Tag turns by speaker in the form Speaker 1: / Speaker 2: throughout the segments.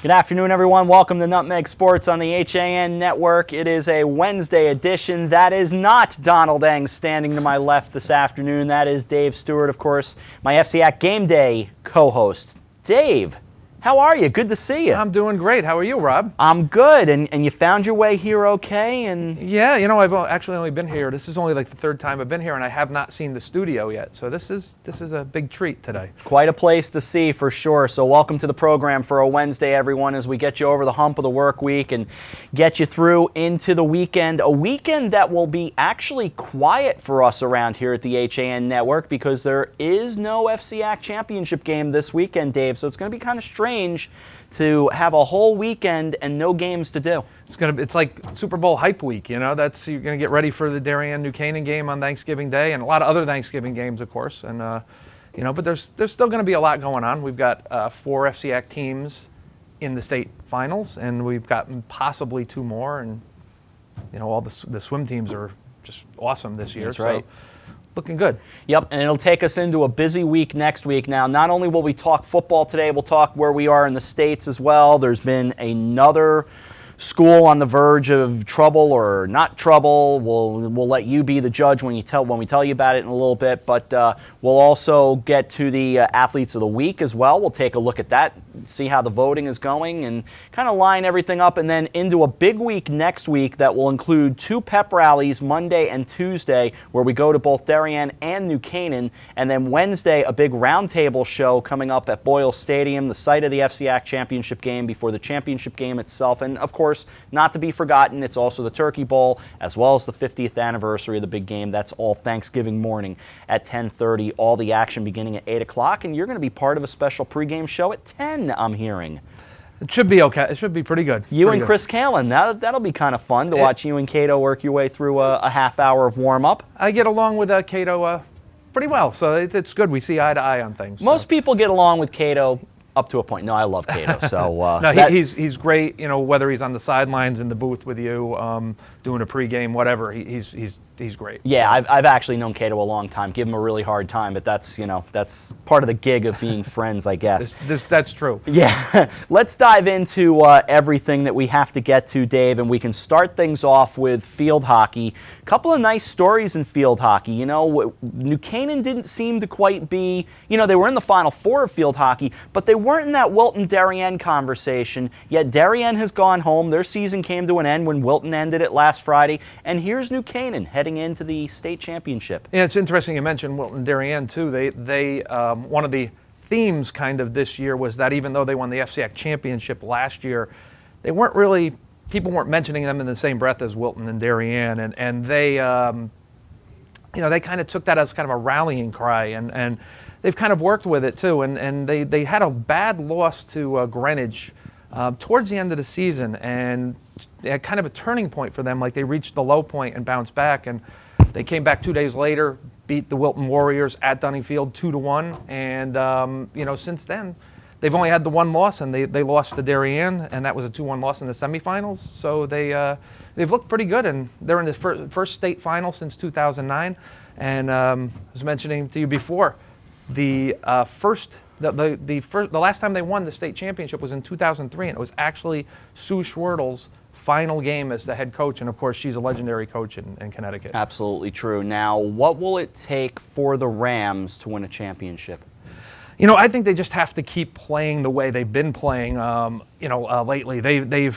Speaker 1: Good afternoon, everyone. Welcome to Nutmeg Sports on the HAN Network. It is a Wednesday edition. That is not Donald Eng standing to my left this afternoon. That is Dave Stewart, of course, my FCAC Game Day co-host. Dave, how are you? Good to see you.
Speaker 2: I'm doing great. How are you, Rob?
Speaker 1: I'm good. And you found your way here okay?
Speaker 2: Yeah, I've actually only been here. This is only like the third time I've been here, and I have not seen the studio yet. So this is a big treat today.
Speaker 1: Quite a place to see for sure. So welcome to the program for a Wednesday, everyone, as we get you over the hump of the work week and get you through into the weekend. A weekend that will be actually quiet for us around here at the HAN Network because there is no FCAC championship game this weekend, Dave. So it's going to be kind of strange to have a whole weekend and no games to do.
Speaker 2: It's like Super Bowl hype week, you're going to get ready for the Darien-New Canaan game on Thanksgiving Day and a lot of other Thanksgiving games, of course. And but there's still going to be a lot going on. We've got 4 FCAC teams in the state finals, and we've got possibly 2 more. And all the swim teams are just awesome this year.
Speaker 1: That's right.
Speaker 2: So, looking good.
Speaker 1: Yep, and it'll take us into a busy week next week. Now, not only will we talk football today, we'll talk where we are in the states as well. There's been another school on the verge of trouble or not trouble. We'll let you be the judge when we tell you about it in a little bit. But we'll also get to the athletes of the week as well. We'll take a look at that, see how the voting is going, and kind of line everything up, and then into a big week next week that will include 2 pep rallies, Monday and Tuesday, where we go to both Darien and New Canaan, and then Wednesday a big roundtable show coming up at Boyle Stadium, the site of the FCAC championship game before the championship game itself. And of course, not to be forgotten, it's also the Turkey Bowl as well as the 50th anniversary of the big game. That's all Thanksgiving morning at 10:30. All the action beginning at 8 o'clock, and you're going to be part of a special pregame show at 10, I'm hearing.
Speaker 2: It should be okay. It should be pretty good.
Speaker 1: Chris Kalin, that'll be kind of fun to watch you and Cato work your way through a half hour of warm-up.
Speaker 2: I get along with Cato pretty well, so it's good. We see eye to eye on things.
Speaker 1: Most people get along with Cato up to a point. No, I love Cato. So
Speaker 2: no, he's great. Whether he's on the sidelines in the booth with you, doing a pregame, whatever. He's great.
Speaker 1: Yeah, I've actually known Cato a long time. Give him a really hard time, but that's part of the gig of being friends, I guess.
Speaker 2: That's true.
Speaker 1: Yeah, let's dive into everything that we have to get to, Dave, and we can start things off with field hockey. A couple of nice stories in field hockey. New Canaan didn't seem to quite be. They were in the Final Four of field hockey, but they weren't in that Wilton-Darien conversation. Yet Darien has gone home. Their season came to an end when Wilton ended it last Friday, and here's New Canaan heading into the state championship.
Speaker 2: Yeah, it's interesting you mentioned Wilton-Darien too. They one of the themes kind of this year was that even though they won the FCAC championship last year, people weren't mentioning them in the same breath as Wilton and Darien, and they they kind of took that as kind of a rallying cry, and they've kind of worked with it too, and they had a bad loss to Greenwich towards the end of the season, and kind of a turning point for them. Like they reached the low point and bounced back, and they came back 2 days later, beat the Wilton Warriors at Dunningfield 2-1, and since then they've only had the one loss, and they lost to Darien, and that was a 2-1 loss in the semifinals. So they've looked pretty good, and they're in the first state final since 2009. And I was mentioning to you before, the last time they won the state championship was in 2003, and it was actually Sue Schwertel's final game as the head coach, and of course she's a legendary coach in Connecticut.
Speaker 1: Absolutely true. Now, what will it take for the Rams to win a championship?
Speaker 2: I think they just have to keep playing the way they've been playing. Lately, they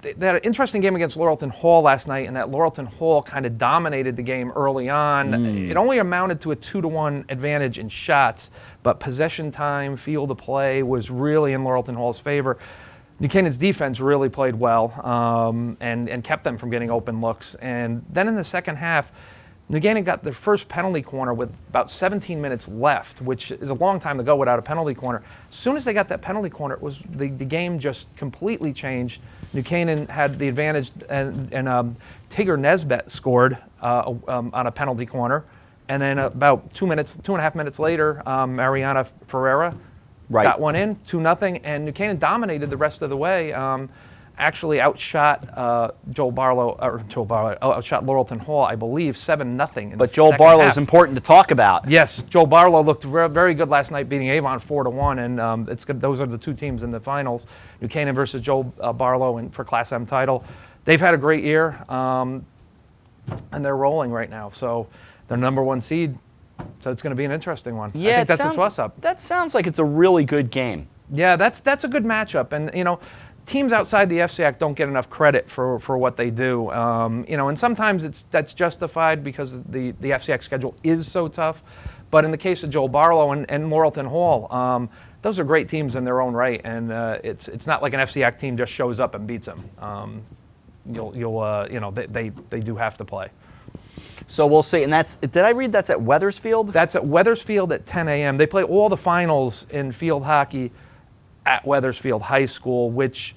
Speaker 2: had an interesting game against Laurelton Hall last night, and that Laurelton Hall kind of dominated the game early on. It only amounted to a 2-1 advantage in shots, but possession time, field of play was really in Laurelton Hall's favor. New Canaan's defense really played well and kept them from getting open looks. And then in the second half, New Canaan got their first penalty corner with about 17 minutes left, which is a long time to go without a penalty corner. As soon as they got that penalty corner, the game just completely changed. New Canaan had the advantage, and Tigger Nesbitt scored on a penalty corner. And then about 2.5 minutes later, Mariana Ferreira got one in, 2-0, and New Canaan dominated the rest of the way. actually outshot outshot Laurelton Hall, I believe, 7-0.
Speaker 1: But Joel Barlow is important to talk about.
Speaker 2: Yes, Joel Barlow looked very good last night, beating Avon 4-1, and it's good. Those are the two teams in the finals: New Canaan versus Joel Barlow for Class M title. They've had a great year, and they're rolling right now. So they're #1 seed. So it's going to be an interesting one.
Speaker 1: Yeah,
Speaker 2: I think that's a toss-up.
Speaker 1: That sounds like it's a really good game.
Speaker 2: Yeah, that's a good matchup, and teams outside the FCAC don't get enough credit for what they do. And sometimes that's justified because the FCAC schedule is so tough. But in the case of Joel Barlow and Laurelton Hall, those are great teams in their own right, and it's not like an FCAC team just shows up and beats them. They do have to play.
Speaker 1: So we'll see. And did I read that's at Wethersfield?
Speaker 2: That's at Wethersfield at 10 a.m. They play all the finals in field hockey at Wethersfield High School, which,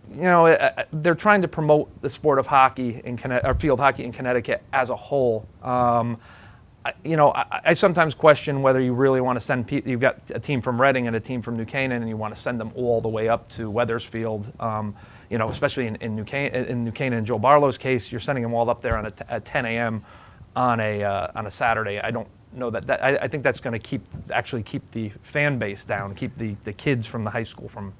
Speaker 2: they're trying to promote the sport of hockey or field hockey in Connecticut as a whole. I sometimes question whether you really want to send people. You've got a team from Reading and a team from New Canaan, and you want to send them all the way up to Wethersfield. Especially in New Canaan and Joe Barlow's case, you're sending them all up there at 10 a.m. on a Saturday. I don't know that I think that's going to keep the fan base down, keep the kids from the high school from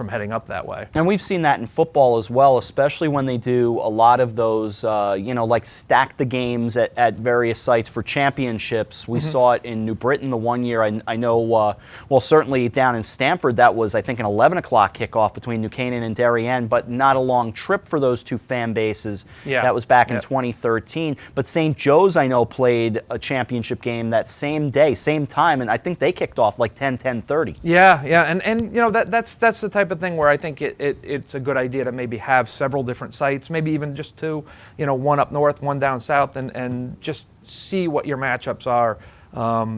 Speaker 2: heading up that way.
Speaker 1: And we've seen that in football as well, especially when they do a lot of those, like stack the games at various sites for championships. We saw it in New Britain the one year. I know, certainly down in Stamford, that was, I think, an 11 o'clock kickoff between New Canaan and Darien, but not a long trip for those two fan bases.
Speaker 2: Yeah.
Speaker 1: That was back in 2013. But St. Joe's, I know, played a championship game that same day, same time, and I think they kicked off like 10:30.
Speaker 2: Yeah, and that's the type of thing where I think it's a good idea to maybe have several different sites, maybe even just two, one up north, one down south, and just see what your matchups are.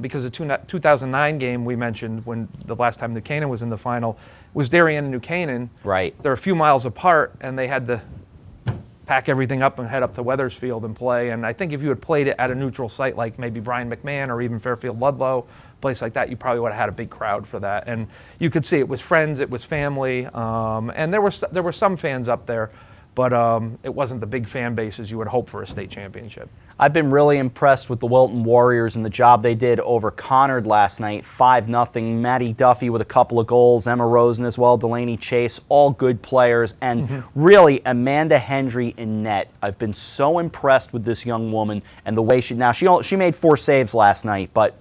Speaker 2: Because the 2009 game we mentioned, when the last time New Canaan was in the final, was Darien and New Canaan.
Speaker 1: Right.
Speaker 2: They're a few miles apart, and they had to pack everything up and head up to Wethersfield and play. And I think if you had played it at a neutral site like maybe Bryan McMahon or even Fairfield Ludlow, place like that, you probably would have had a big crowd for that. And you could see it was friends, it was family, and there were some fans up there, but it wasn't the big fan bases you would hope for a state championship.
Speaker 1: I've been really impressed with the Wilton Warriors and the job they did over Conard last night, 5-0. Maddie Duffy with a couple of goals, Emma Rosen as well, Delaney Chase, all good players, and really Amanda Hendry in net. I've been so impressed with this young woman and the way she made 4 saves last night, but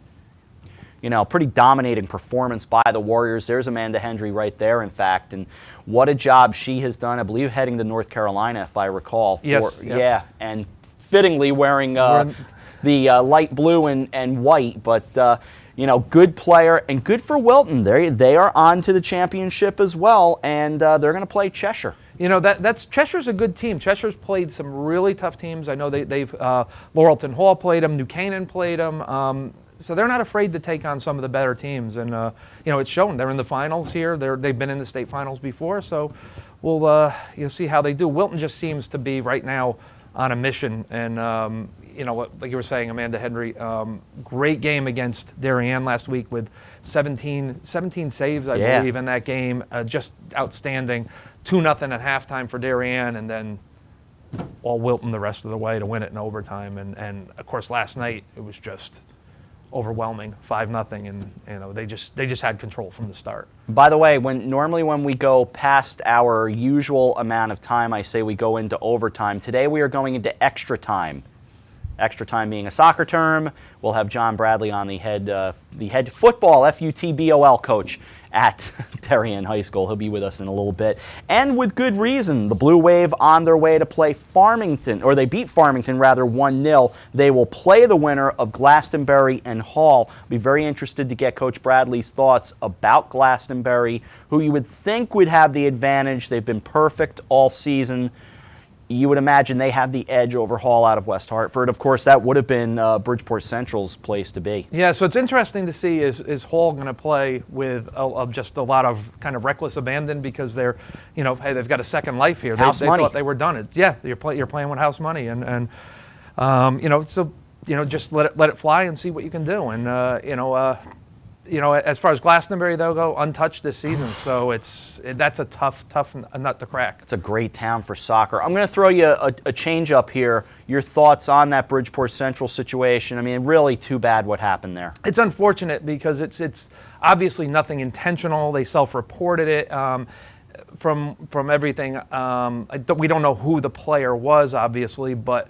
Speaker 1: pretty dominating performance by the Warriors. There's Amanda Hendry right there, in fact, and what a job she has done. I believe heading to North Carolina, if I recall.
Speaker 2: Yes.
Speaker 1: Yeah, and fittingly wearing the light blue and white, but good player and good for Wilton. They are on to the championship as well, and they're going to play Cheshire.
Speaker 2: Cheshire's a good team. Cheshire's played some really tough teams. I know they've Laurelton Hall played them, New Canaan played them. So they're not afraid to take on some of the better teams, and it's shown. They're in the finals here. They've been in the state finals before, so you'll see how they do. Wilton just seems to be right now on a mission, and like you were saying, Amanda Hendry, great game against Darien last week with 17 saves, I believe, in that game. Just outstanding. 2-0 at halftime for Darien, and then all Wilton the rest of the way to win it in overtime. And of course, last night it was just overwhelming, 5-0, and they just had control from the start.
Speaker 1: By the way, normally when we go past our usual amount of time, I say we go into overtime. Today we are going into extra time. Extra time being a soccer term. We'll have John Bradley on, the head football FUTBOL coach at Darien High School. He'll be with us in a little bit. And with good reason. The Blue Wave on their way to play Farmington, or they beat Farmington rather 1-0. They will play the winner of Glastonbury and Hall. Be very interested to get Coach Bradley's thoughts about Glastonbury, who you would think would have the advantage. They've been perfect all season. You would imagine they have the edge over Hall out of West Hartford. Of course, that would have been Bridgeport Central's place to be.
Speaker 2: Yeah, so it's interesting to see is Hall going to play with just a lot of kind of reckless abandon because they're, hey, they've got a second life here. They thought they were done. You're playing with house money, and just let it fly and see what you can do. And as far as Glastonbury, they'll go untouched this season. So that's a tough nut to crack.
Speaker 1: It's a great town for soccer. I'm going to throw you a change up here. Your thoughts on that Bridgeport Central situation? I mean, really too bad what happened there.
Speaker 2: It's unfortunate because it's obviously nothing intentional. They self-reported it. From everything, we don't know who the player was, obviously, but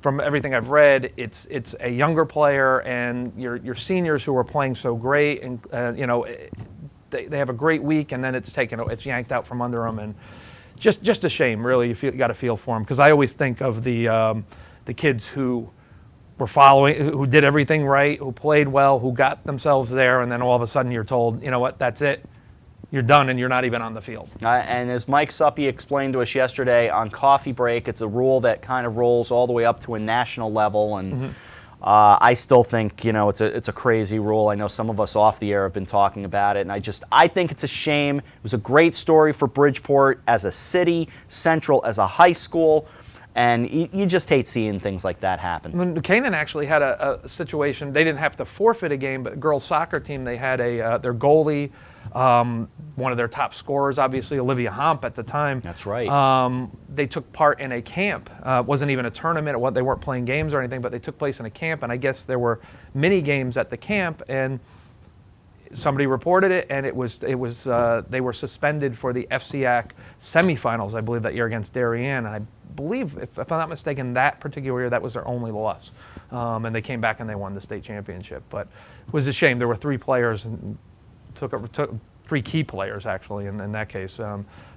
Speaker 2: from everything I've read, it's a younger player, and your seniors who are playing so great, and they have a great week, and then it's yanked out from under them, and just a shame, really. You got to feel for them, because I always think of the kids who were following, who did everything right, who played well, who got themselves there, and then all of a sudden you're told, you know what, that's it. You're done, and you're not even on the field.
Speaker 1: And as Mike Suppy explained to us yesterday on Coffee Break, it's a rule that kind of rolls all the way up to a national level, and I still think it's a crazy rule. I know some of us off the air have been talking about it, and I think it's a shame. It was a great story for Bridgeport as a city, Central as a high school, and you just hate seeing things like that happen.
Speaker 2: When New Canaan actually had a situation, they didn't have to forfeit a game, but girls soccer team, they had their goalie. One of their top scorers, obviously Olivia Homp at the time.
Speaker 1: That's right.
Speaker 2: They took part in a camp. It wasn't even a tournament. They weren't playing games or anything, but they took place in a camp, and I guess there were mini games at the camp, and somebody reported it, and it was they were suspended for the FCAC semifinals, I believe, that year against Darien, and I believe, if I'm not mistaken, that particular year that was their only loss, and they came back and they won the state championship. But it was a shame. There were three players. Took three key players, actually, in that case.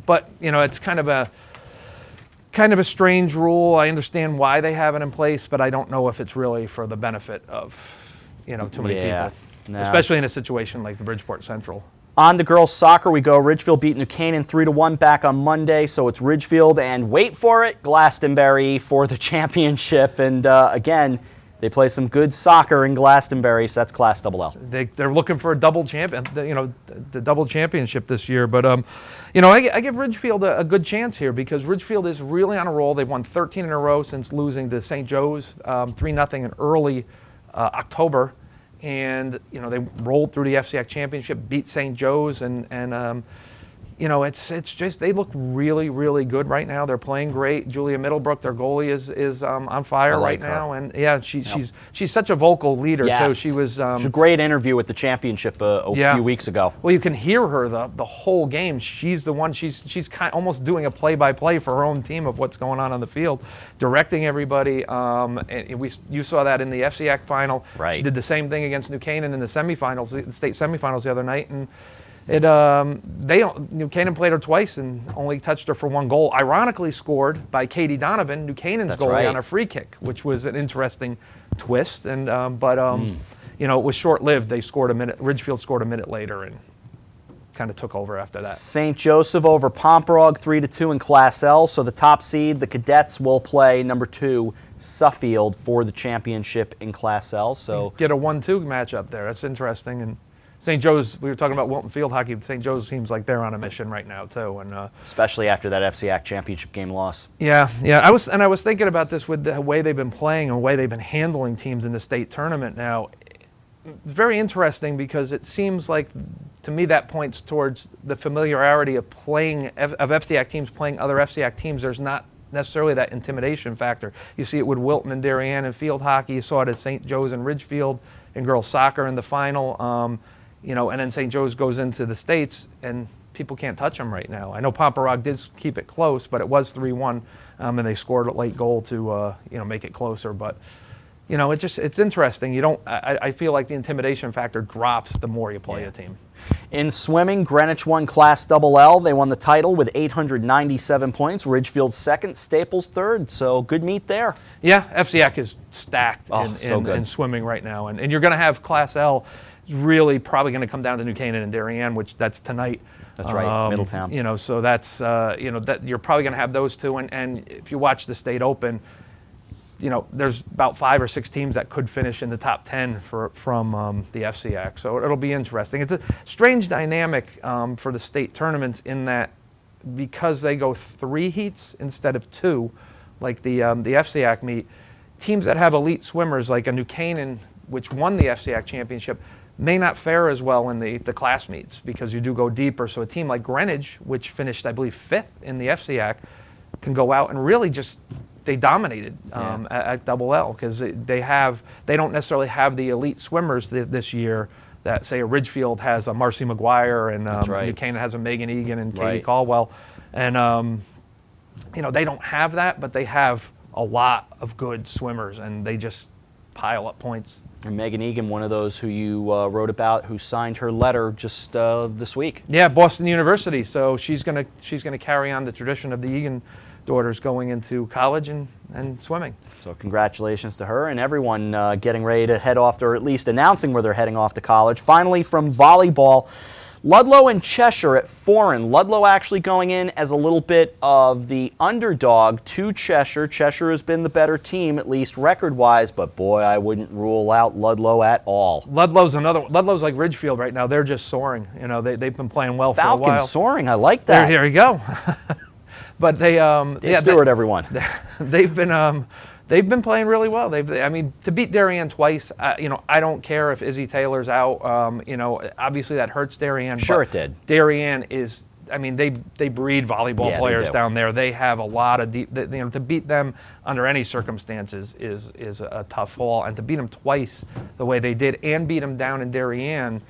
Speaker 2: But it's kind of a strange rule. I understand why they have it in place, but I don't know if it's really for the benefit of too many people, no. Especially in a situation like the Bridgeport Central.
Speaker 1: On to girls soccer we go. Ridgefield beat New Canaan 3-1 back on Monday, so it's Ridgefield and, wait for it, Glastonbury for the championship. And again, they play some good soccer in Glastonbury, so that's Class LL.
Speaker 2: They're looking for a double champion, the double championship this year. But I give Ridgefield a good chance here, because Ridgefield is really on a roll. They've won 13 in a row since losing to St. Joe's 3-0 in early October, and they rolled through the FCAC championship, beat St. Joe's, and it's just, they look really, really good right now. They're playing great. Julia Middlebrook, their goalie, is on fire right now, and yeah, she's such a vocal leader too. She was a
Speaker 1: great interview with the championship a few weeks ago.
Speaker 2: Well, you can hear her the whole game. She's the one. She's kind of almost doing a play-by-play for her own team of what's going on the field, directing everybody. And you saw that in the FCAC final.
Speaker 1: Right.
Speaker 2: She did the same thing against New Canaan in the semifinals, the state semifinals the other night, and New Canaan played her twice and only touched her for one goal. Ironically scored by Katie Donovan, New Canaan's goalie, on a free kick, which was an interesting twist. And it was short-lived. They scored a minute. Ridgefield scored a minute later and kind of took over after that.
Speaker 1: St. Joseph over Pomperog 3-2 in Class L. So the top seed, the Cadets, will play number 2 Suffield for the championship in Class L. So
Speaker 2: get a 1-2 matchup there. That's interesting. And St. Joe's, we were talking about Wilton Field hockey. St. Joe's seems like they're on a mission right now too, and
Speaker 1: especially after that FCAC championship game loss.
Speaker 2: Yeah. I was thinking about this with the way they've been playing and the way they've been handling teams in the state tournament now. It's very interesting, because it seems like, to me, that points towards the familiarity of FCAC teams playing other FCAC teams. There's not necessarily that intimidation factor. You see it with Wilton and Darien in field hockey. You saw it at St. Joe's and Ridgefield in girls soccer in the final. And then St. Joe's goes into the States, and people can't touch them right now. I know Pomperog did keep it close, but it was 3-1, and they scored a late goal to make it closer. But it's interesting. I feel like the intimidation factor drops the more you play a team.
Speaker 1: In swimming, Greenwich won Class LL. They won the title with 897 points. Ridgefield second, Staples third. So good meet there.
Speaker 2: Yeah, FCAC is stacked in swimming right now, and you're going to have Class L. Really probably going to come down to New Canaan and Darien, which that's tonight.
Speaker 1: That's right, Middletown.
Speaker 2: So that's that you're probably going to have those two, and if you watch the state open, there's about 5 or 6 teams that could finish in the top 10 from the FCAC. So it'll be interesting. It's a strange dynamic for the state tournaments, in that because they go 3 heats instead of 2, like the FCAC meet, teams that have elite swimmers like a New Canaan, which won the FCAC championship, may not fare as well in the class meets because you do go deeper. So a team like Greenwich, which finished, I believe, 5th in the FCAC, can go out and really they dominated at Double L because they don't necessarily have the elite swimmers this year that, say, a Ridgefield has a Marcy McGuire and Buchanan has a Megan Egan and Katie Caldwell. And, they don't have that, but they have a lot of good swimmers, and they just pile up points.
Speaker 1: And Megan Egan, one of those who you wrote about, who signed her letter just this week.
Speaker 2: Yeah, Boston University. So she's gonna carry on the tradition of the Egan daughters going into college and swimming.
Speaker 1: So congratulations to her and everyone getting ready to head off, or at least announcing where they're heading off to college. Finally, from volleyball, Ludlow and Cheshire at Foreign. Ludlow actually going in as a little bit of the underdog to Cheshire. Cheshire has been the better team, at least record-wise, but boy, I wouldn't rule out Ludlow at all.
Speaker 2: Ludlow's like Ridgefield right now. They're just soaring. They've been playing well for a while.
Speaker 1: Falcons soaring, I like that.
Speaker 2: Here you go. But they,
Speaker 1: Dave Stewart, everyone.
Speaker 2: They've been playing really well. To beat Darien twice, I don't care if Izzy Taylor's out. Obviously that hurts Darien.
Speaker 1: Sure, it did.
Speaker 2: Darien is, they breed volleyball players down there. They have a lot of deep. To beat them under any circumstances is a tough haul, and to beat them twice the way they did, and beat them down in Darien.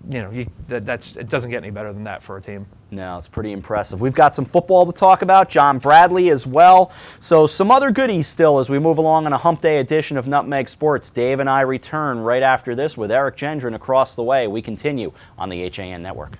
Speaker 2: It doesn't get any better than that for a team.
Speaker 1: No, it's pretty impressive. We've got some football to talk about, John Bradley as well. So some other goodies still as we move along on a hump day edition of Nutmeg Sports. Dave and I return right after this with Eric Gendron across the way. We continue on the HAN Network.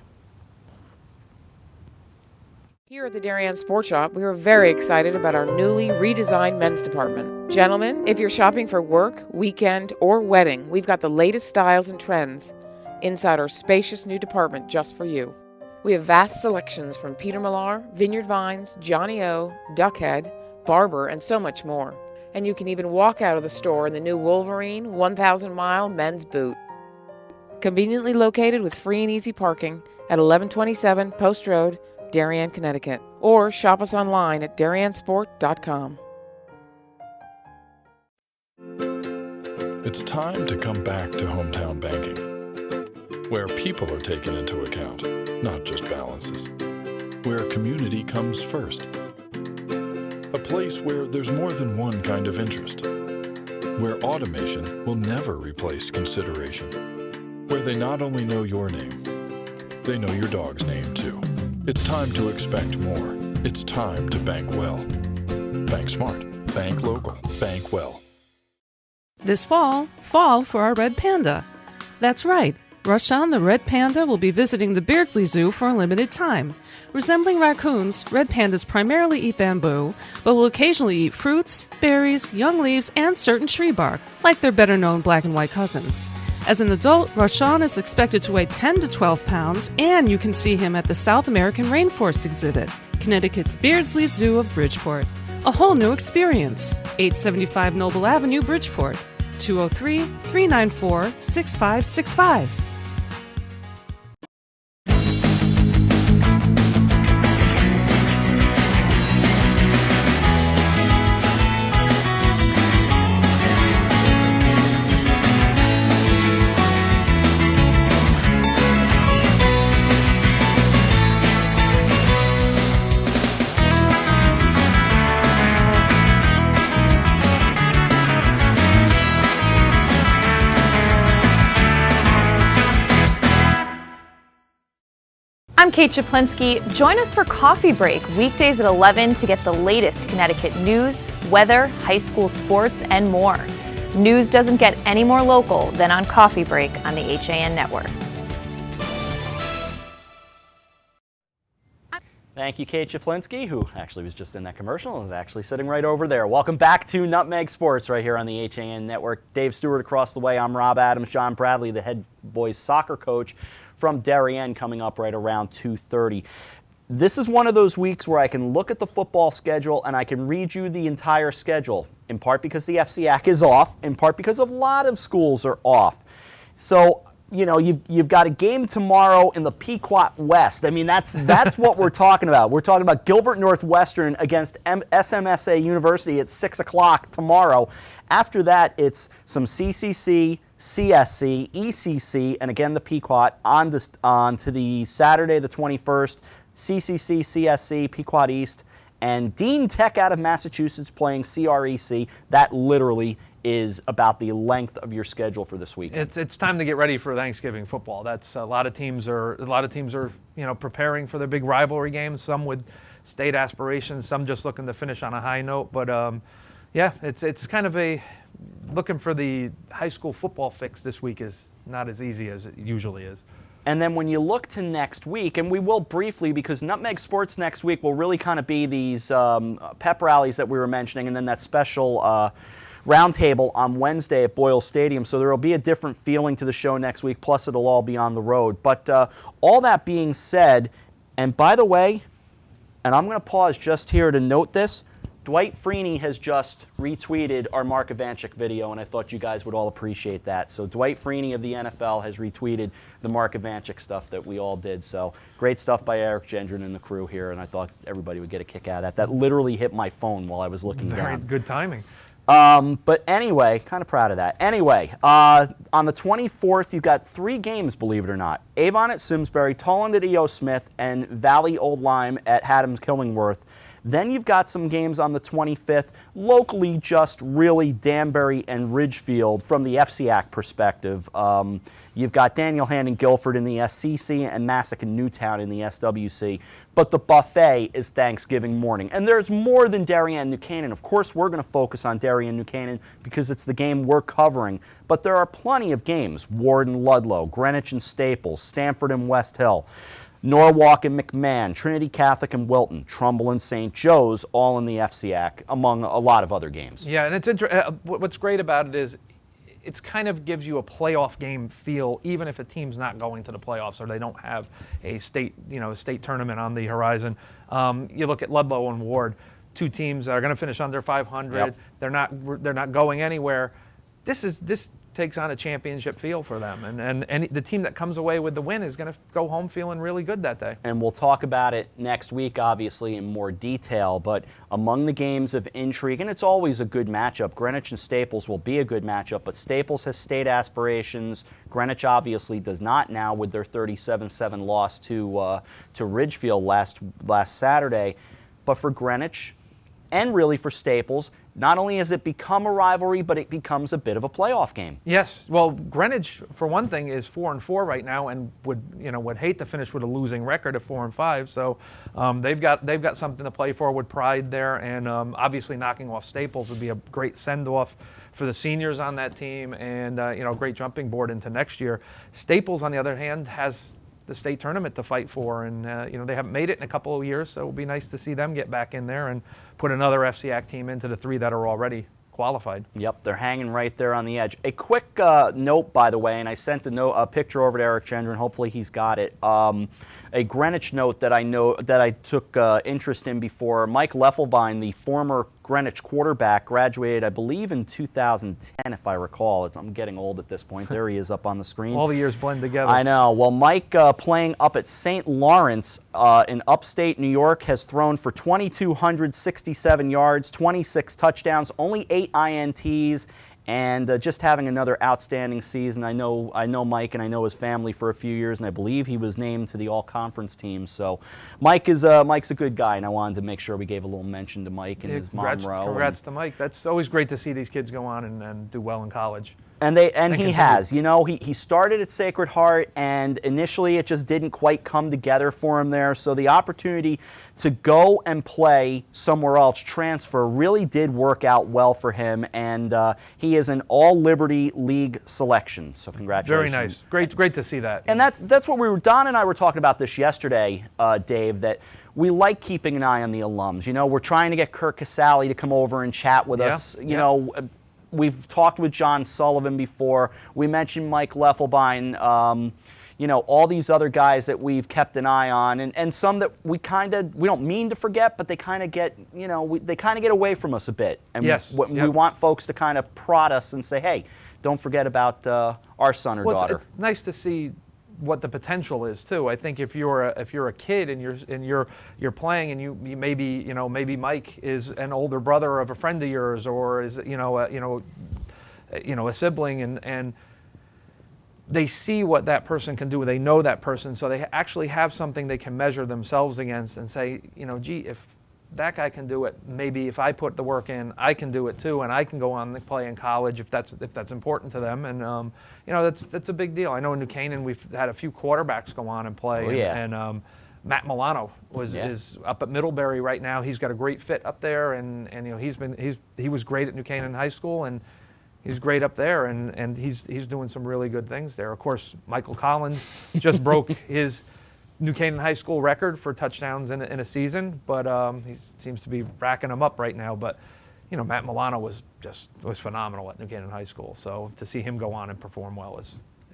Speaker 3: Here at the Darien Sports Shop, we are very excited about our newly redesigned men's department. Gentlemen, if you're shopping for work, weekend, or wedding, we've got the latest styles and trends inside our spacious new department just for you. We have vast selections from Peter Millar, Vineyard Vines, Johnny O, Duckhead, Barber, and so much more. And you can even walk out of the store in the new Wolverine 1,000-mile men's boot. Conveniently located with free and easy parking at 1127 Post Road, Darien, Connecticut. Or shop us online at dariensport.com.
Speaker 4: It's time to come back to hometown banking, where people are taken into account, not just balances. Where community comes first. A place where there's more than one kind of interest. Where automation will never replace consideration. Where they not only know your name, they know your dog's name too. It's time to expect more. It's time to bank well. Bank smart. Bank local. Bank well.
Speaker 5: This fall for our red panda. That's right. Rashawn the red panda will be visiting the Beardsley Zoo for a limited time. Resembling raccoons, red pandas primarily eat bamboo, but will occasionally eat fruits, berries, young leaves, and certain tree bark, like their better-known black and white cousins. As an adult, Rashawn is expected to weigh 10 to 12 pounds, and you can see him at the South American Rainforest exhibit, Connecticut's Beardsley Zoo of Bridgeport. A whole new experience. 875 Noble Avenue, Bridgeport. 203-394-6565.
Speaker 6: I'm Kate Czaplinski. Join us for Coffee Break, weekdays at 11 to get the latest Connecticut news, weather, high school sports, and more. News doesn't get any more local than on Coffee Break on the HAN Network.
Speaker 1: Thank you, Kate Czaplinski, who actually was just in that commercial and is actually sitting right over there. Welcome back to Nutmeg Sports right here on the HAN Network. Dave Stewart across the way. I'm Rob Adams. John Bradley, the head boys soccer coach from Darien, coming up right around 2:30. This is one of those weeks where I can look at the football schedule and I can read you the entire schedule, in part because the FCAC is off, in part because a lot of schools are off. So, you know, you've got a game tomorrow in the Pequot West. I mean, that's what we're talking about. We're talking about Gilbert Northwestern against SMSA University at 6 o'clock tomorrow. After that, it's some CCC, CSC, ECC, and again the Pequot on to the Saturday the 21st, CCC, CSC, Pequot East, and Dean Tech out of Massachusetts playing CREC. That literally is about the length of your schedule for this weekend.
Speaker 2: It's time to get ready for Thanksgiving football. That's a lot of teams are preparing for their big rivalry games. Some with state aspirations, some just looking to finish on a high note. But it's kind of looking for the high school football fix this week is not as easy as it usually is.
Speaker 1: And then when you look to next week, and we will briefly, because Nutmeg Sports next week will really kind of be these pep rallies that we were mentioning, and then that special roundtable on Wednesday at Boyle Stadium. So there will be a different feeling to the show next week, plus it'll all be on the road. But all that being said, and by the way, and I'm going to pause just here to note this, Dwight Freeney has just retweeted our Mark Ivanchik video, and I thought you guys would all appreciate that. So Dwight Freeney of the NFL has retweeted the Mark Ivanchik stuff that we all did. So great stuff by Eric Gendron and the crew here, and I thought everybody would get a kick out of that. That literally hit my phone while I was looking down.
Speaker 2: Very good timing.
Speaker 1: But anyway, kind of proud of that. Anyway, on the 24th, you've got 3 games, believe it or not. Avon at Simsbury, Tolland at E.O. Smith, and Valley Old Lyme at Haddams Killingworth. Then you've got some games on the 25th, locally just really Danbury and Ridgefield from the FCAC perspective. You've got Daniel Hand and Guilford in the SCC and Massac and Newtown in the SWC. But the buffet is Thanksgiving morning. And there's more than Darien New Canaan. Of course, we're going to focus on Darien New Canaan because it's the game we're covering. But there are plenty of games. Ward and Ludlow, Greenwich and Staples, Stamford and West Hill, Norwalk and McMahon, Trinity Catholic and Wilton, Trumbull and St. Joe's, all in the FCAC, among a lot of other games.
Speaker 2: Yeah, and it's what's great about it is it's kind of gives you a playoff game feel, even if a team's not going to the playoffs or they don't have a state tournament on the horizon. You look at Ludlow and Ward, 2 teams that are going to finish under 500.
Speaker 1: Yep.
Speaker 2: They're not going anywhere. This takes on a championship feel for them, and the team that comes away with the win is going to go home feeling really good that day.
Speaker 1: And we'll talk about it next week, obviously, in more detail, but among the games of intrigue, and it's always a good matchup, Greenwich and Staples will be a good matchup, but Staples has state aspirations. Greenwich obviously does not now with their 37-7 loss to Ridgefield last Saturday. But for Greenwich, and really for Staples, not only has it become a rivalry, but it becomes a bit of a playoff game.
Speaker 2: Yes. Well, Greenwich, for one thing, is 4-4 right now, and would hate to finish with a losing record of 4-5. So they've got something to play for with pride there, and obviously knocking off Staples would be a great send-off for the seniors on that team, and great jumping board into next year. Staples, on the other hand, has the state tournament to fight for, and they haven't made it in a couple of years, so it will be nice to see them get back in there and put another FCAC team into the 3 that are already qualified. Yep,
Speaker 1: they're hanging right there on the edge. A quick note, by the way, and I sent a picture over to Eric Gendron. Hopefully he's got it. A Greenwich note that I took interest in before. Mike Leffelbein, the former Greenwich quarterback, graduated, I believe, in 2010, if I recall. I'm getting old at this point. There he is up on the screen.
Speaker 2: All the years blend together.
Speaker 1: I know. Well, Mike, playing up at St. Lawrence in upstate New York, has thrown for 2,267 yards, 26 touchdowns, only 8 INTs, and just having another outstanding season. I know Mike, and I know his family for a few years, and I believe he was named to the all-conference team. So Mike's a good guy, and I wanted to make sure we gave a little mention to Mike and his mom, Ro.
Speaker 2: Congrats to Mike. That's always great to see these kids go on and do well in college.
Speaker 1: And he has. He started at Sacred Heart, and initially it just didn't quite come together for him there. So the opportunity to go and play somewhere else, transfer, really did work out well for him, and he is an All-Liberty League selection. So congratulations.
Speaker 2: Very nice. Great to see that.
Speaker 1: And that's what Don and I were talking about this yesterday, Dave, that we like keeping an eye on the alums. We're trying to get Kirk Casale to come over and chat with us. We've talked with John Sullivan before. We mentioned Mike Leffelbein, all these other guys that we've kept an eye on, and some that we don't mean to forget, but they kind of get, they kind of get away from us a bit. And we want folks to kind of prod us and say, hey, don't forget about our son or daughter.
Speaker 2: It's nice to see what the potential is too. I think if you're a kid and you're playing, and you maybe Mike is an older brother of a friend of yours, or is a sibling, and they see what that person can do. They know that person, so they actually have something they can measure themselves against and say, gee, if that guy can do it, maybe if I put the work in, I can do it too, and I can go on and play in college if that's important to them. And that's a big deal. I know in New Canaan we've had a few quarterbacks go on and play.
Speaker 1: Oh, yeah.
Speaker 2: And Matt Milano is up at Middlebury right now. He's got a great fit up there, and he was great at New Canaan High School, and he's great up there, and he's doing some really good things there. Of course, Michael Collins just broke his New Canaan High School record for touchdowns in a season, but he seems to be racking them up right now. But Matt Milano was phenomenal at New Canaan High School. So to see him go on and perform well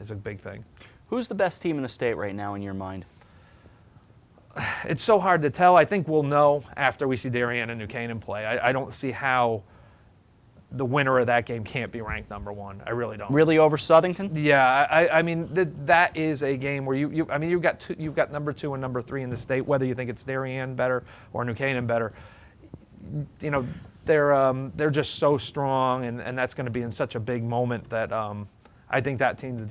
Speaker 2: is a big thing.
Speaker 1: Who's the best team in the state right now in your mind?
Speaker 2: It's so hard to tell. I think we'll know after we see Darien and New Canaan play. I don't see how the winner of that game can't be ranked number one. I really don't.
Speaker 1: Really over Southington?
Speaker 2: Yeah, I mean that is a game where you've got number 2 and number 3 in the state. Whether you think it's Darien better or New Canaan better, they're just so strong, and that's going to be in such a big moment that I think that team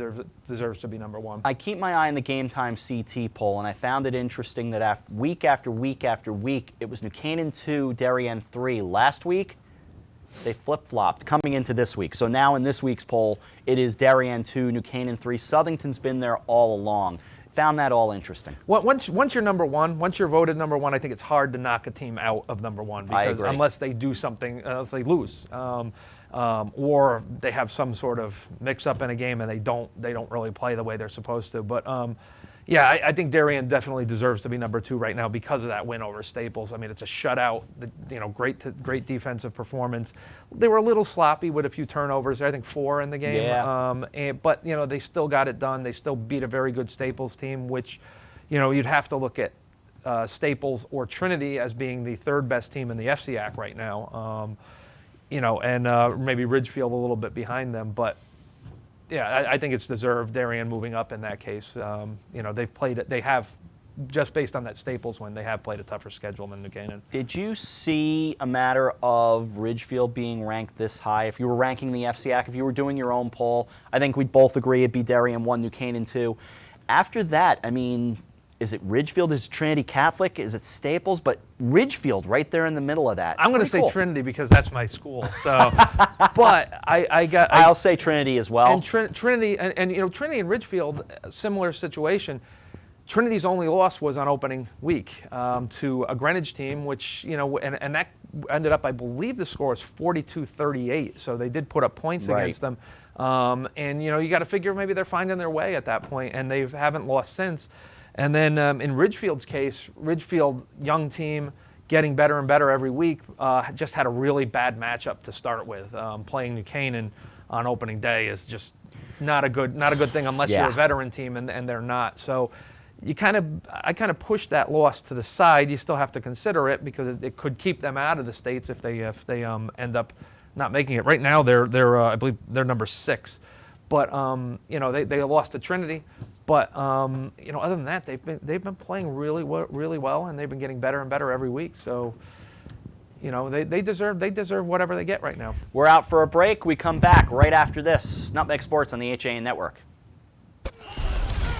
Speaker 2: deserves to be number one.
Speaker 1: I keep my eye on the Game Time CT poll, and I found it interesting that week after week after week, it was New Canaan 2, Darien 3. Last week, they flip-flopped coming into this week. So now in this week's poll, it is Darien 2, New Canaan 3. Southington's been there all along. Found that all interesting.
Speaker 2: Once you're number one, once you're voted number one, I think it's hard to knock a team out of number one, because unless they do something, unless they lose, or they have some sort of mix-up in a game and they don't really play the way they're supposed to. But yeah, I think Darien definitely deserves to be number 2 right now because of that win over Staples. I mean, it's a shutout. Great defensive performance. They were a little sloppy with a few turnovers. I think 4 in the game.
Speaker 1: Yeah.
Speaker 2: But they still got it done. They still beat a very good Staples team, which you'd have to look at Staples or Trinity as being the 3rd best team in the FCAC right now. And maybe Ridgefield a little bit behind them, but. Yeah, I think it's deserved. Darien moving up in that case. They've played it. They have, just based on that Staples win, they have played a tougher schedule than New Canaan.
Speaker 1: Did you see a matter of Ridgefield being ranked this high? If you were ranking the FCAC, if you were doing your own poll, I think we'd both agree it'd be Darien 1, New Canaan 2. After that, I mean, is it Ridgefield? Is it Trinity Catholic? Is it Staples? But Ridgefield right there in the middle of that.
Speaker 2: I'm going to say Trinity because that's my school. So, but I'll
Speaker 1: say Trinity as well.
Speaker 2: And Trinity and Trinity and Ridgefield, similar situation. Trinity's only loss was on opening week to a Greenwich team, which and that ended up, I believe, the score is 42-38. So they did put up points against them. And you got to figure maybe they're finding their way at that point, and they haven't lost since. And then in Ridgefield's case, Ridgefield, young team, getting better and better every week, just had a really bad matchup to start with. Playing New Canaan on opening day is just not a good thing unless you're a veteran team, and they're not. So I kind of pushed that loss to the side. You still have to consider it because it could keep them out of the states if they end up not making it. Right now they're I believe they're number 6, but they lost to Trinity. But other than that, they've been playing really well, and they've been getting better and better every week. So, they deserve whatever they get right now.
Speaker 1: We're out for a break. We come back right after this. Nutmeg Sports on the HAN Network.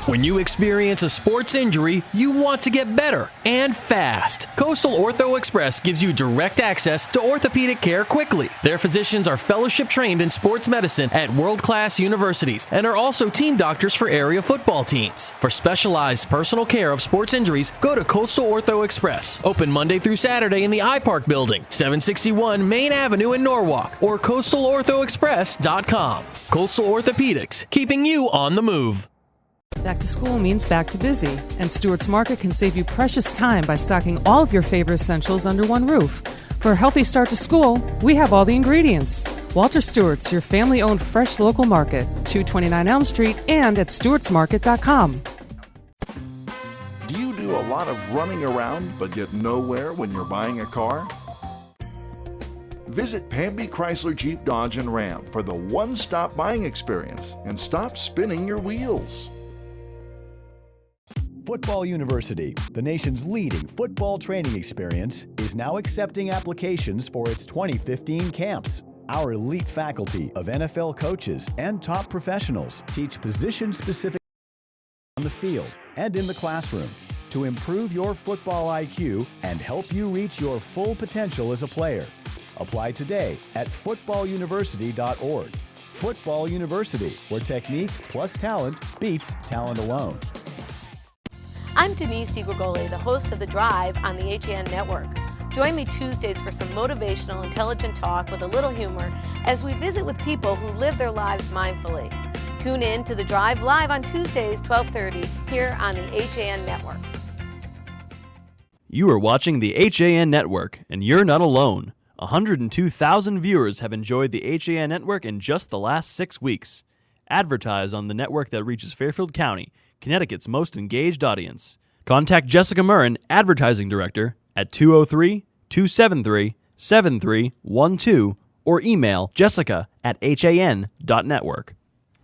Speaker 7: When you experience a sports injury, you want to get better and fast. Coastal Ortho Express gives you direct access to orthopedic care quickly. Their physicians are fellowship trained in sports medicine at world-class universities and are also team doctors for area football teams. For specialized personal care of sports injuries, go to Coastal Ortho Express, open Monday through Saturday in the iPark building, 761 Main Avenue in Norwalk, or coastalorthoexpress.com. Coastal Orthopedics, keeping you on the move.
Speaker 5: Back to school means back to busy, and Stewart's Market can save you precious time by stocking all of your favorite essentials under one roof. For a healthy start to school, we have all the ingredients. Walter Stewart's, your family-owned fresh local market, 229 Elm Street and at stewartsmarket.com.
Speaker 8: Do you do a lot of running around but get nowhere when you're buying a car? Visit Pamby Chrysler Jeep Dodge and Ram for the one-stop buying experience and stop spinning your wheels.
Speaker 9: Football University, the nation's leading football training experience, is now accepting applications for its 2015 camps. Our elite faculty of NFL coaches and top professionals teach position-specific on the field and in the classroom to improve your football IQ and help you reach your full potential as a player. Apply today at footballuniversity.org. Football University, where technique plus talent beats talent alone.
Speaker 10: I'm Denise DiGregoli, the host of The Drive on the HAN Network. Join me Tuesdays for some motivational, intelligent talk with a little humor as we visit with people who live their lives mindfully. Tune in to The Drive live on Tuesdays, 12:30, here on the HAN Network.
Speaker 11: You are watching the HAN Network, and you're not alone. 102,000 viewers have enjoyed the HAN Network in just the last 6 weeks. Advertise on the network that reaches Fairfield County, Connecticut's most engaged audience. Contact Jessica Murrin, Advertising Director, at 203-273-7312 or email jessica@han.network.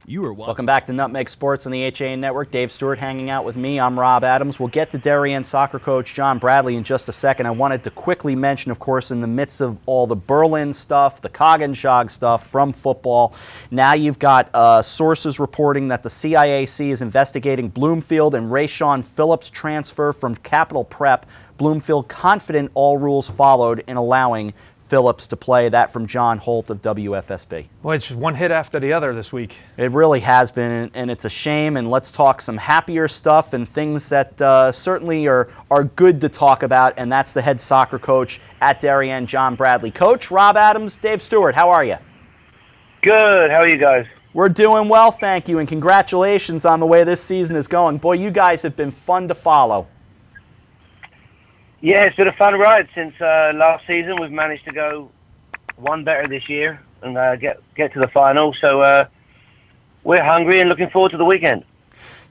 Speaker 1: Welcome back to Nutmeg Sports on the HAN Network. Dave Stewart hanging out with me. I'm Rob Adams. We'll get to Darien soccer coach John Bradley in just a second. I wanted to quickly mention, of course, in the midst of all the Berlin stuff, the Coggenshaug stuff from football, now you've got sources reporting that the CIAC is investigating Bloomfield and Rayshawn Phillips' transfer from Capital Prep. Bloomfield confident all rules followed in allowing Phillips to play. That from John Holt of WFSB.
Speaker 2: Well, it's one hit after the other this week.
Speaker 1: It really has been, and it's a shame. And let's talk some happier stuff and things that certainly are good to talk about, and that's the head soccer coach at Darien, John Bradley. Coach, Rob Adams, Dave Stewart, how are you?
Speaker 12: Good. How are you guys?
Speaker 1: We're doing well, thank you, and congratulations on the way this season is going. Boy, you guys have been fun to follow.
Speaker 12: Yeah, it's been a fun ride since last season. We've managed to go one better this year and get to the final. So we're hungry and looking forward to the weekend.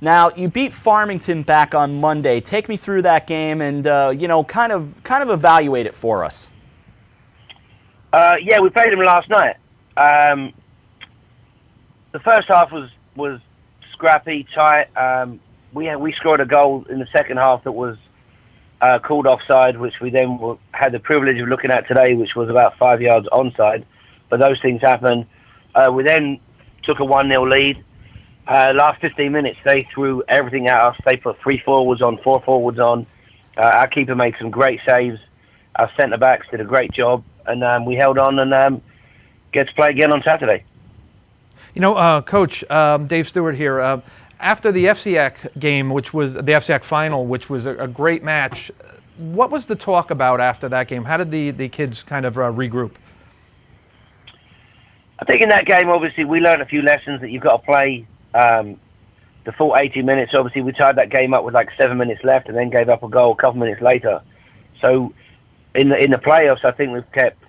Speaker 1: Now, you beat Farmington back on Monday. Take me through that game and kind of evaluate it for us.
Speaker 12: Yeah, we played them last night. The first half was scrappy, tight. We scored a goal in the second half that was called offside, which we then had the privilege of looking at today, which was about 5 yards onside. But those things happen. We then took a 1-0 lead. Last 15 minutes, they threw everything at us. They put 3 forwards on, 4 forwards on. Our keeper made some great saves. Our centre-backs did a great job. And we held on and get to play again on Saturday.
Speaker 2: You know, Coach, Dave Stewart here. After the FCAC game, which was the FCAC final, which was a great match, what was the talk about after that game? How did the kids kind of regroup?
Speaker 12: I think in that game, obviously, we learned a few lessons that you've got to play the full 80 minutes. Obviously, we tied that game up with like 7 minutes left and then gave up a goal a couple minutes later. So in the playoffs, I think we've kept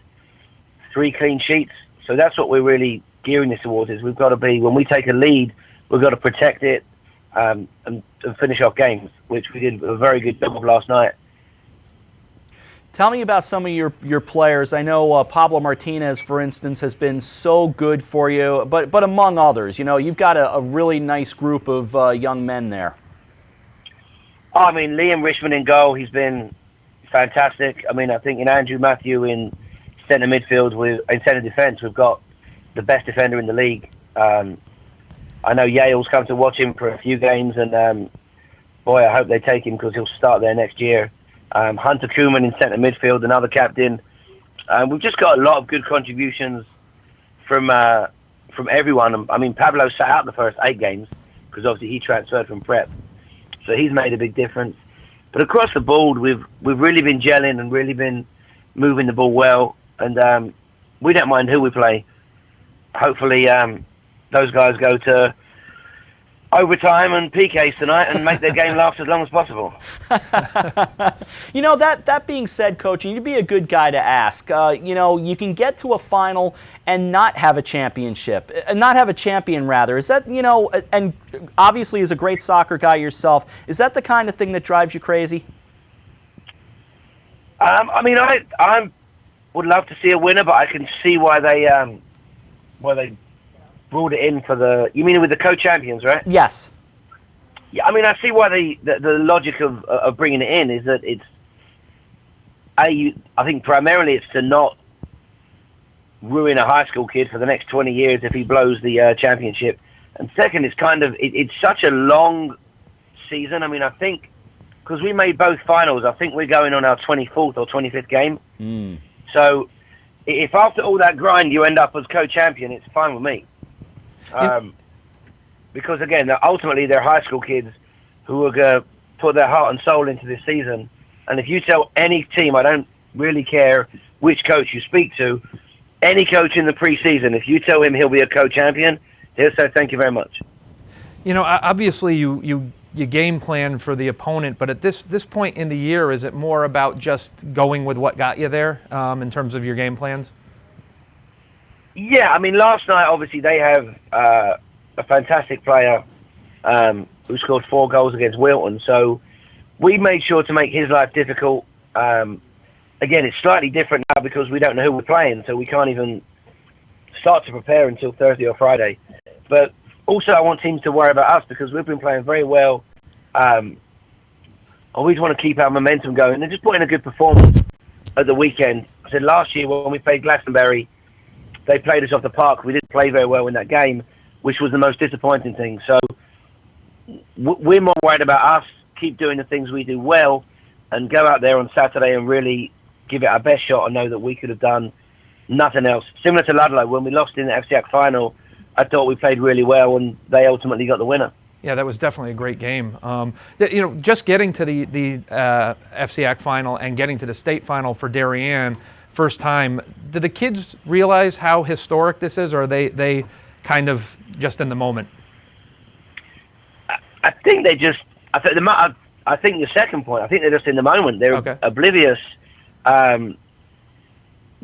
Speaker 12: 3 clean sheets. So that's what we're really gearing this towards, is we've got to be, when we take a lead, we've got to protect it and finish off games, which we did a very good job of last night.
Speaker 1: Tell me about some of your players. I know Pablo Martinez, for instance, has been so good for you, but among others, you've got a really nice group of young men there.
Speaker 12: I mean, Liam Richmond in goal, he's been fantastic. I mean, I think in Andrew Matthew in centre midfield, in centre defence, we've got the best defender in the league. I know Yale's come to watch him for a few games, and boy, I hope they take him because he'll start there next year. Hunter Koeman in centre midfield, another captain. We've just got a lot of good contributions from everyone. I mean, Pablo sat out the first 8 games because obviously he transferred from prep, so he's made a big difference. But across the board, we've really been gelling and really been moving the ball well, and we don't mind who we play. Hopefully, those guys go to overtime and PKs tonight and make their game last as long as possible.
Speaker 1: That being said, Coach, you'd be a good guy to ask. You can get to a final and not have a championship, not have a champion, rather. Is that, and obviously as a great soccer guy yourself, is that the kind of thing that drives you crazy?
Speaker 12: I mean, I would love to see a winner, but I can see why they brought it in for the... You mean with the co-champions, right?
Speaker 1: Yes.
Speaker 12: Yeah, I mean, I see why the logic of bringing it in is that it's... I think primarily it's to not ruin a high school kid for the next 20 years if he blows the championship. And second, it's such a long season. I mean, I think because we made both finals, I think we're going on our 24th or 25th game. So if after all that grind you end up as co-champion, it's fine with me. Because again, ultimately they're high school kids who are going to put their heart and soul into this season. And if you tell any team, I don't really care which coach you speak to, any coach in the preseason, if you tell him he'll be a co-champion, he'll say thank you very much.
Speaker 2: You know, obviously you game plan for the opponent, but at this point in the year, is it more about just going with what got you there in terms of your game plans?
Speaker 12: Yeah, I mean, last night, obviously, they have a fantastic player who scored 4 goals against Wilton, so we made sure to make his life difficult. Again, it's slightly different now because we don't know who we're playing, so we can't even start to prepare until Thursday or Friday. But also, I want teams to worry about us because we've been playing very well. Always want to keep our momentum going and just put in a good performance at the weekend. I said last year when we played Glastonbury, they played us off the park. We didn't play very well in that game, which was the most disappointing thing. So we're more worried about us, keep doing the things we do well, and go out there on Saturday and really give it our best shot and know that we could have done nothing else. Similar to Ludlow, when we lost in the FCAC final, I thought we played really well, and they ultimately got the winner.
Speaker 2: Yeah, that was definitely a great game. Just getting to the FCAC final and getting to the state final for Darien, first time. Did the kids realize how historic this is, or are they kind of just in the moment?
Speaker 12: I think they just. I think the second point. I think they're just in the moment. They're oblivious,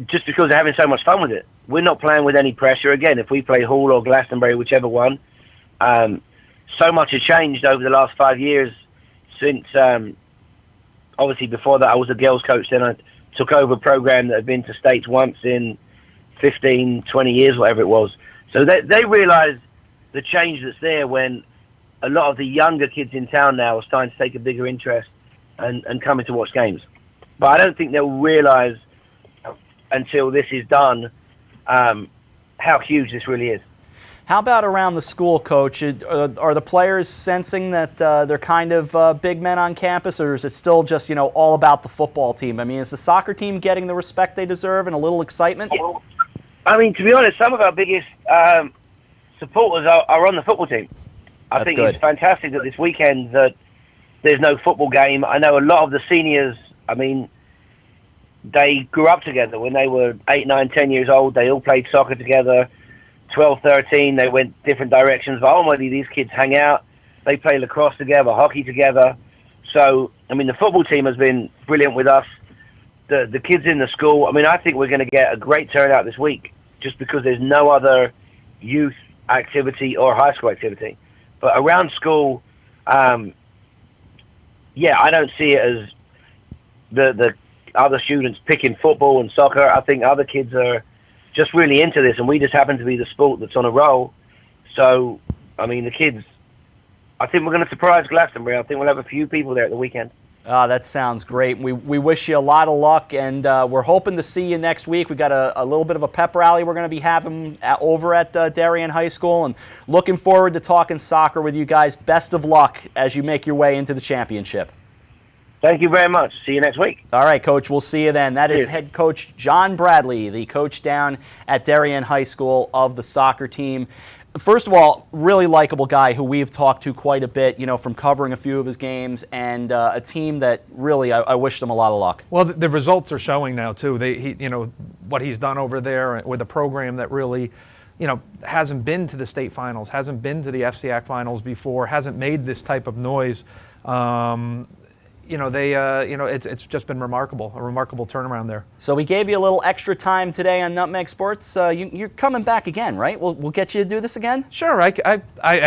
Speaker 12: just because they're having so much fun with it. We're not playing with any pressure. Again, if we play Hall or Glastonbury, whichever one, so much has changed over the last 5 years since, obviously before that I was a girls coach, then I took over a program that had been to states once in 15, 20 years, whatever it was. So they realise the change that's there when a lot of the younger kids in town now are starting to take a bigger interest and coming to watch games. But I don't think they'll realise until this is done how huge this really is.
Speaker 1: How about around the school, Coach? Are the players sensing that they're kind of big men on campus, or is it still just, all about the football team? I mean, is the soccer team getting the respect they deserve and a little excitement?
Speaker 12: Yeah. I mean, to be honest, some of our biggest supporters are on the football team. I think it's fantastic that this weekend that there's no football game. I know a lot of the seniors, I mean, they grew up together when they were 8, 9, 10 years old. They all played soccer together. 12, 13, they went different directions. But ultimately, these kids hang out. They play lacrosse together, hockey together. So, I mean, the football team has been brilliant with us. The kids in the school, I mean, I think we're going to get a great turnout this week just because there's no other youth activity or high school activity. But around school, I don't see it as the other students picking football and soccer. I think other kids are just really into this, and we just happen to be the sport that's on a roll. So, I mean, the kids, I think we're going to surprise Glastonbury. I think we'll have a few people there at the weekend.
Speaker 1: That sounds great. We wish you a lot of luck, and we're hoping to see you next week. We've got a little bit of a pep rally we're going to be having over at Darien High School, and looking forward to talking soccer with you guys. Best of luck as you make your way into the championship.
Speaker 12: Thank you very much. See you next week.
Speaker 1: All right, Coach. We'll see you then. That is head coach John Bradley, the coach down at Darien High School of the soccer team. First of all, really likable guy who we've talked to quite a bit, from covering a few of his games, and a team that really I wish them a lot of luck.
Speaker 2: Well, the results are showing now too. What he's done over there with a program that really, hasn't been to the state finals, hasn't been to the FCAC finals before, hasn't made this type of noise. It's just been remarkable, a remarkable turnaround there.
Speaker 1: So we gave you a little extra time today on Nutmeg Sports. You're coming back again, right? We'll get you to do this again?
Speaker 2: Sure, I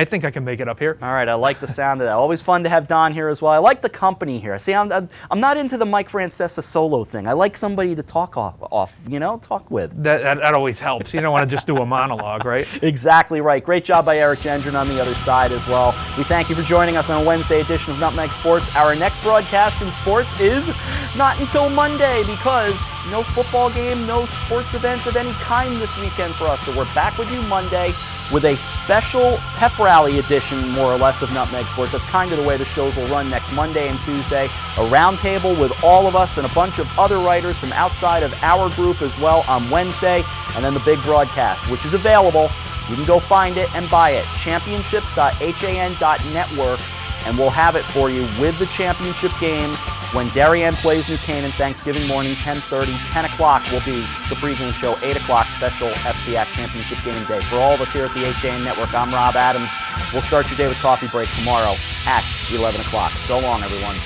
Speaker 2: think I can make it up here.
Speaker 1: All right, I like the sound of that. Always fun to have Don here as well. I like the company here. See, I'm not into the Mike Francesa solo thing. I like somebody to talk talk with.
Speaker 2: That always helps. You don't want to just do a monologue, right?
Speaker 1: Exactly right. Great job by Eric Gendron on the other side as well. We thank you for joining us on a Wednesday edition of Nutmeg Sports. Our next broadcast broadcast in sports is not until Monday because no football game, no sports event of any kind this weekend for us. So we're back with you Monday with a special pep rally edition, more or less, of Nutmeg Sports. That's kind of the way the shows will run next Monday and Tuesday. A roundtable with all of us and a bunch of other writers from outside of our group as well on Wednesday, and then the big broadcast, which is available. You can go find it and buy it, championships.han.network, and we'll have it for you with the championship game when Darien plays New Canaan Thanksgiving morning, 10:30, 10 o'clock will be the pregame show, 8 o'clock special FCAC championship game day. For all of us here at the HAN Network, I'm Rob Adams. We'll start your day with Coffee Break tomorrow at 11 o'clock. So long, everyone.